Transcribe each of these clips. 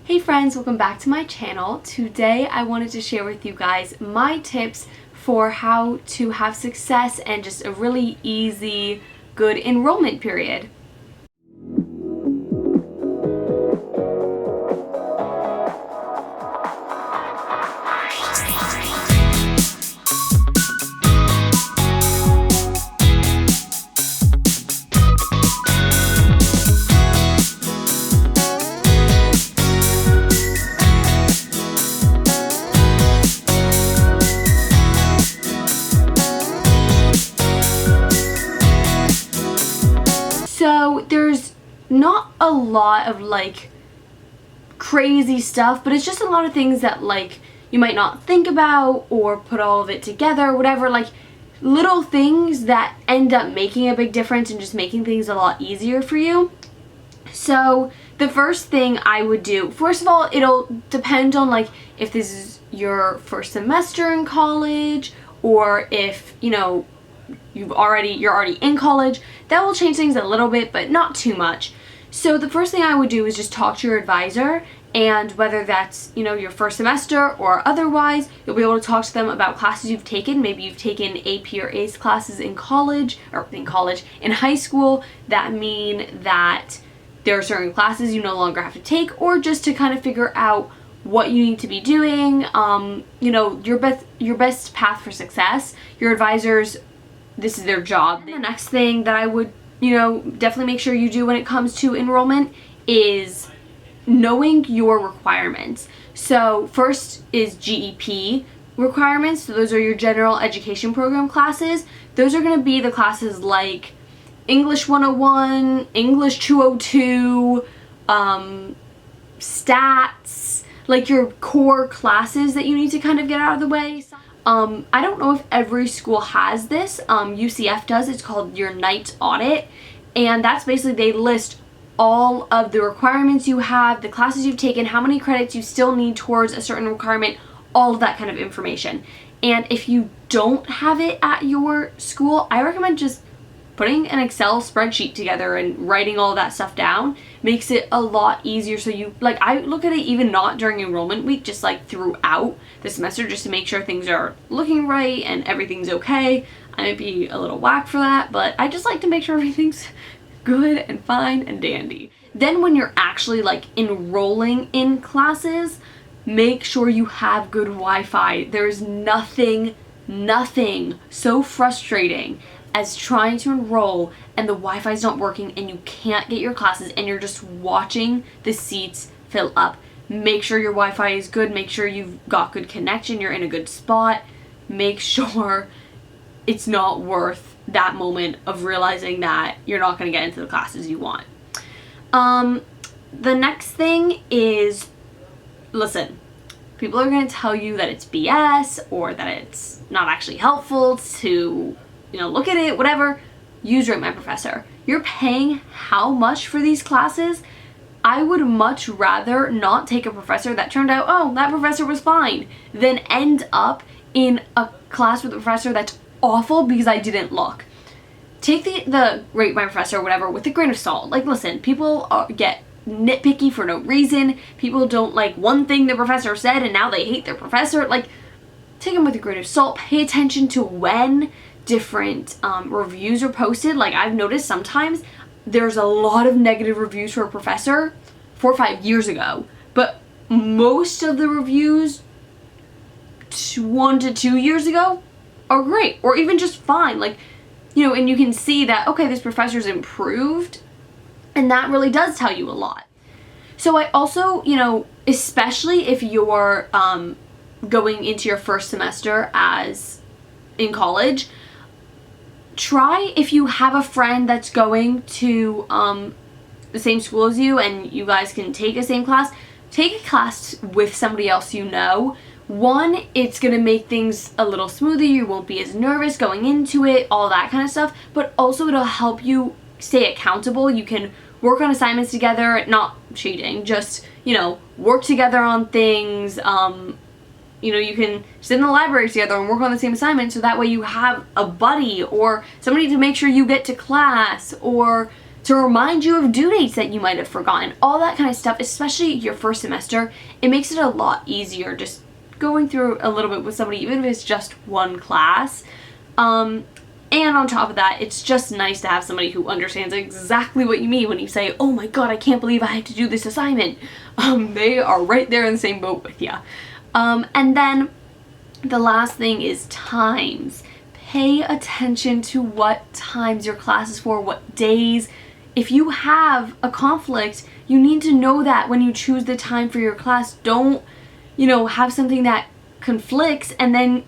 Hey friends, welcome back to my channel. Today I wanted to share with you guys my tips for how to have success and just a really easy, good enrollment period. So there's not a lot of crazy stuff, but it's just a lot of things that you might not think about or put all of it together, whatever, little things that end up making a big difference and just making things a lot easier for you. So the first thing I would do, first of all, it'll depend on if this is your first semester in college or if you're already in college. That will change things a little bit, but not too much. So the first thing I would do is just talk to your advisor, and whether that's your first semester or otherwise, you'll be able to talk to them about classes you've taken. Maybe you've taken AP or ACE classes in high school that mean that there are certain classes you no longer have to take, or just to kind of figure out what you need to be doing, your best path for success. Your advisors, this is their job. The next thing that I would, definitely make sure you do when it comes to enrollment is knowing your requirements. So first is GEP requirements. So those are your general education program classes. Those are going to be the classes like English 101, English 202, stats, your core classes that you need to kind of get out of the way. I don't know if every school has this. UCF does. It's called your night audit, and that's basically they list all of the requirements you have, the classes you've taken, how many credits you still need towards a certain requirement, all of that kind of information. And if you don't have it at your school, I recommend just putting an Excel spreadsheet together and writing all that stuff down. Makes it a lot easier. So I look at it even not during enrollment week, just throughout the semester, just to make sure things are looking right and everything's okay. I might be a little whack for that, but I just like to make sure everything's good and fine and dandy. Then when you're actually enrolling in classes, make sure you have good Wi-Fi. There's nothing so frustrating as trying to enroll and the Wi-Fi's not working and you can't get your classes and you're just watching the seats fill up. Make sure your Wi-Fi is good. Make sure you've got good connection. You're in a good spot. Make sure it's not worth that moment of realizing that you're not going to get into the classes you want. The next thing is, listen, people are going to tell you that it's BS or that it's not actually helpful to look at it, whatever. Use Rate My Professor. You're paying how much for these classes? I would much rather not take a professor that turned out, oh, that professor was fine, than end up in a class with a professor that's awful because I didn't look. Take the Rate My Professor or whatever with a grain of salt. Listen, people get nitpicky for no reason. People don't like one thing the professor said and now they hate their professor. Take them with a grain of salt. Pay attention to when different reviews are posted. I've noticed sometimes there's a lot of negative reviews for a professor 4 or 5 years ago, but most of the reviews 1 to 2 years ago are great or even just fine. And you can see that, okay, this professor's improved, and that really does tell you a lot. So I also, especially if you're going into your first semester as in college, try, if you have a friend that's going to the same school as you and you guys can take a same class, take a class with somebody else you know. One, it's going to make things a little smoother. You won't be as nervous going into it, all that kind of stuff. But also it'll help you stay accountable. You can work on assignments together, not cheating, just, work together on things. You can sit in the library together and work on the same assignment, so that way you have a buddy or somebody to make sure you get to class, or to remind you of due dates that you might have forgotten. All that kind of stuff, especially your first semester, it makes it a lot easier just going through a little bit with somebody, even if it's just one class. And on top of that, it's just nice to have somebody who understands exactly what you mean when you say, oh my god, I can't believe I have to do this assignment. They are right there in the same boat with you. And then the last thing is times. Pay attention to what times your class is for, what days. If you have a conflict, you need to know that when you choose the time for your class. Don't, have something that conflicts and then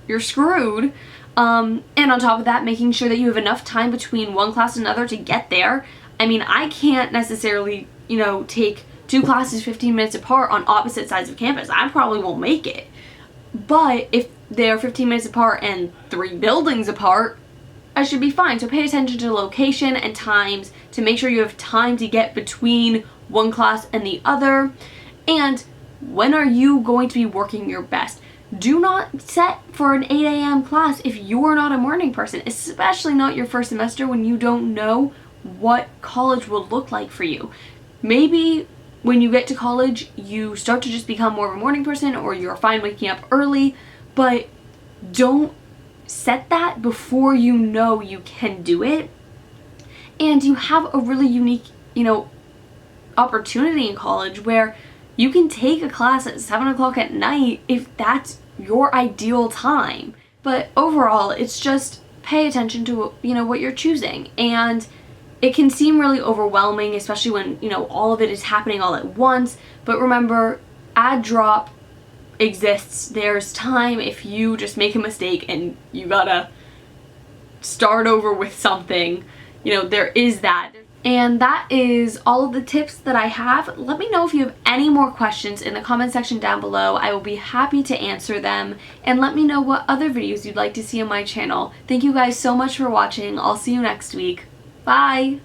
you're screwed. And on top of that, making sure that you have enough time between one class and another to get there. I mean, I can't necessarily, take 2 classes 15 minutes apart on opposite sides of campus. I probably won't make it. But if they're 15 minutes apart and 3 buildings apart, I should be fine. So pay attention to location and times to make sure you have time to get between one class and the other. And when are you going to be working your best? Do not set for an 8 a.m. class if you're not a morning person, especially not your first semester when you don't know what college will look like for you. Maybe when you get to college, you start to just become more of a morning person, or you're fine waking up early, but don't set that before you know you can do it. And you have a really unique, opportunity in college where you can take a class at 7 o'clock at night if that's your ideal time. But overall, it's just pay attention to, what you're choosing. And it can seem really overwhelming, especially when, all of it is happening all at once. But remember, add drop exists. There's time if you just make a mistake and you gotta start over with something. There is that. And that is all of the tips that I have. Let me know if you have any more questions in the comment section down below. I will be happy to answer them. And let me know what other videos you'd like to see on my channel. Thank you guys so much for watching. I'll see you next week. Bye!